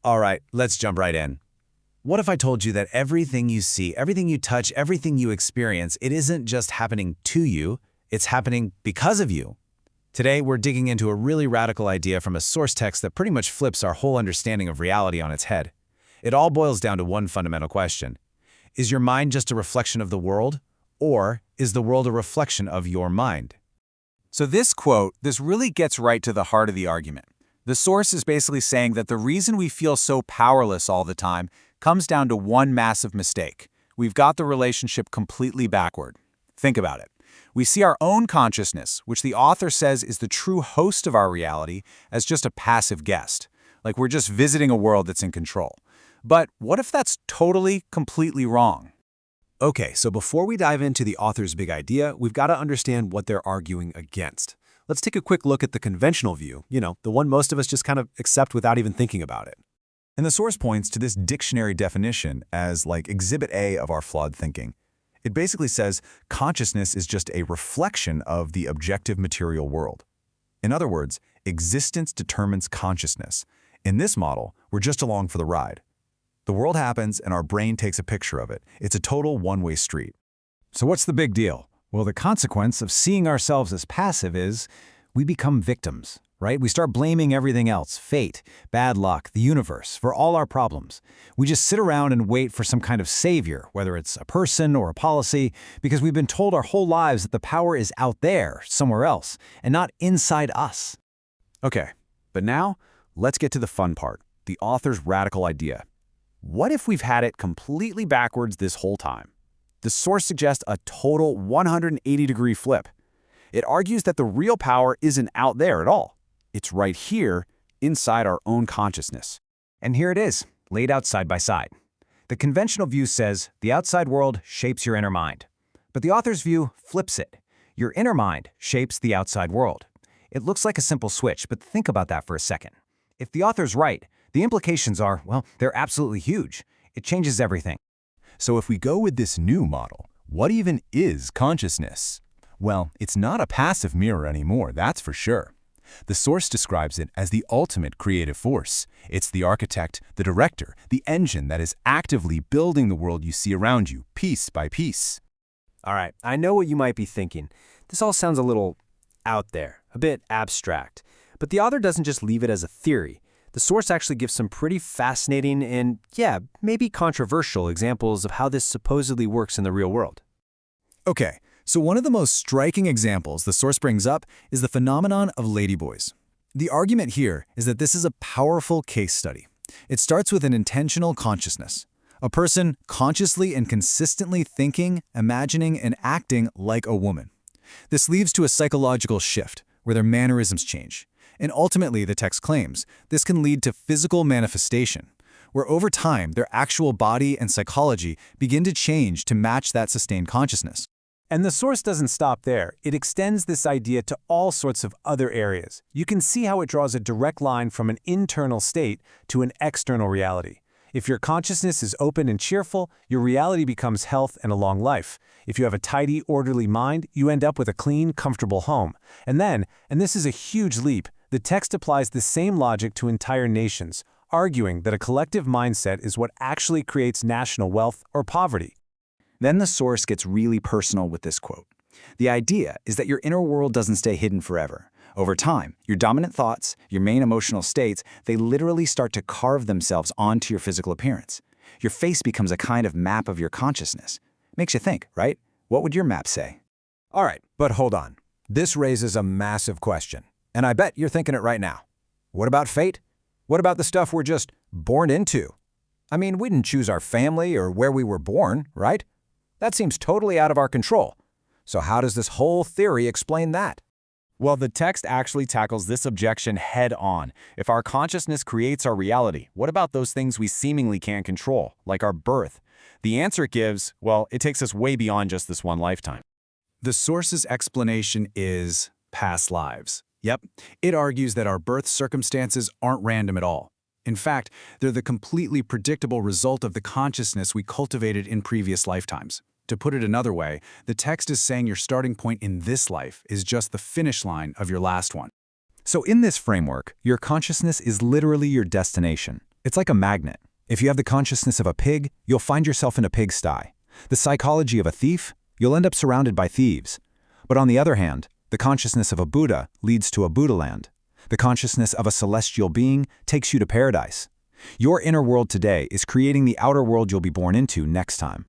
All right, let's jump right in. What if I told you that everything you see, everything you touch, everything you experience, it isn't just happening to you, it's happening because of you? Today, we're digging into a really radical idea from a source text that pretty much flips our whole understanding of reality on its head. It all boils down to one fundamental question. Is your mind just a reflection of the world, or is the world a reflection of your mind? So this quote, this really gets right to the heart of the argument. The source is basically saying that the reason we feel so powerless all the time comes down to one massive mistake. We've got the relationship completely backward. Think about it. We see our own consciousness, which the author says is the true host of our reality, as just a passive guest. Like we're just visiting a world that's in control. But what if that's totally, completely wrong? Okay, so before we dive into the author's big idea, we've got to understand what they're arguing against. Let's take a quick look at the conventional view, the one most of us just kind of accept without even thinking about it. And the source points to this dictionary definition as like Exhibit A of our flawed thinking. It basically says consciousness is just a reflection of the objective material world. In other words, existence determines consciousness. In this model, we're just along for the ride. The world happens and our brain takes a picture of it. It's a total one-way street. So what's the big deal? Well, the consequence of seeing ourselves as passive is we become victims, right? We start blaming everything else, fate, bad luck, the universe, for all our problems. We just sit around and wait for some kind of savior, whether it's a person or a policy, because we've been told our whole lives that the power is out there, somewhere else, and not inside us. Okay, but now let's get to the fun part, the author's radical idea. What if we've had it completely backwards this whole time? The source suggests a total 180-degree flip. It argues that the real power isn't out there at all. It's right here, inside our own consciousness. And here it is, laid out side by side. The conventional view says the outside world shapes your inner mind. But the author's view flips it. Your inner mind shapes the outside world. It looks like a simple switch, but think about that for a second. If the author's right, the implications are, well, they're absolutely huge. It changes everything. So if we go with this new model, what even is consciousness? Well, it's not a passive mirror anymore, that's for sure. The source describes it as the ultimate creative force. It's the architect, the director, the engine that is actively building the world you see around you, piece by piece. All right, I know what you might be thinking. This all sounds a little out there, a bit abstract. But the author doesn't just leave it as a theory. The source actually gives some pretty fascinating and, maybe controversial examples of how this supposedly works in the real world. Okay, so one of the most striking examples the source brings up is the phenomenon of ladyboys. The argument here is that this is a powerful case study. It starts with an intentional consciousness, a person consciously and consistently thinking, imagining, and acting like a woman. This leads to a psychological shift where their mannerisms change. And ultimately, the text claims, this can lead to physical manifestation, where over time, their actual body and psychology begin to change to match that sustained consciousness. And the source doesn't stop there. It extends this idea to all sorts of other areas. You can see how it draws a direct line from an internal state to an external reality. If your consciousness is open and cheerful, your reality becomes health and a long life. If you have a tidy, orderly mind, you end up with a clean, comfortable home. And then, and this is a huge leap, the text applies the same logic to entire nations, arguing that a collective mindset is what actually creates national wealth or poverty. Then the source gets really personal with this quote. The idea is that your inner world doesn't stay hidden forever. Over time, your dominant thoughts, your main emotional states, they literally start to carve themselves onto your physical appearance. Your face becomes a kind of map of your consciousness. Makes you think, right? What would your map say? All right, but hold on. This raises a massive question. And I bet you're thinking it right now. What about fate? What about the stuff we're just born into? I mean, we didn't choose our family or where we were born, right? That seems totally out of our control. So how does this whole theory explain that? Well, the text actually tackles this objection head on. If our consciousness creates our reality, what about those things we seemingly can't control, like our birth? The answer it gives, well, it takes us way beyond just this one lifetime. The source's explanation is past lives. Yep, it argues that our birth circumstances aren't random at all. In fact, they're the completely predictable result of the consciousness we cultivated in previous lifetimes. To put it another way, the text is saying your starting point in this life is just the finish line of your last one. So in this framework, your consciousness is literally your destination. It's like a magnet. If you have the consciousness of a pig, you'll find yourself in a pigsty. The psychology of a thief, you'll end up surrounded by thieves. But on the other hand, the consciousness of a Buddha leads to a Buddha land. The consciousness of a celestial being takes you to paradise. Your inner world today is creating the outer world you'll be born into next time.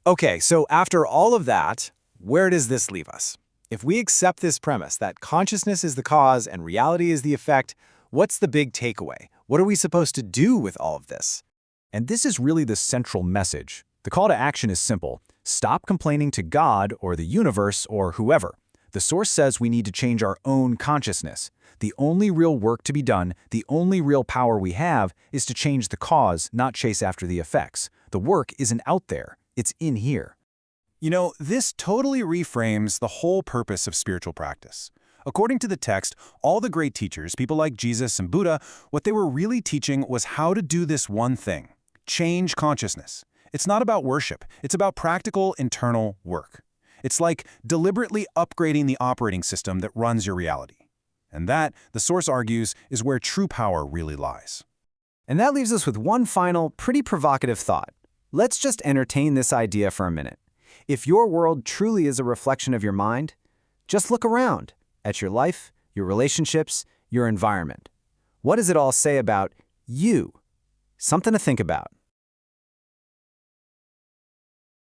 Okay, so after all of that, where does this leave us? If we accept this premise that consciousness is the cause and reality is the effect, what's the big takeaway? What are we supposed to do with all of this? And this is really the central message. The call to action is simple. Stop complaining to God or the universe or whoever. The source says we need to change our own consciousness. The only real work to be done, the only real power we have, is to change the cause, not chase after the effects. The work isn't out there. It's in here. You know, this totally reframes the whole purpose of spiritual practice. According to the text, all the great teachers, people like Jesus and Buddha, what they were really teaching was how to do this one thing: change consciousness. It's not about worship. It's about practical internal work. It's like deliberately upgrading the operating system that runs your reality. And that, the source argues, is where true power really lies. And that leaves us with one final, pretty provocative thought. Let's just entertain this idea for a minute. If your world truly is a reflection of your mind, just look around at your life, your relationships, your environment. What does it all say about you? Something to think about.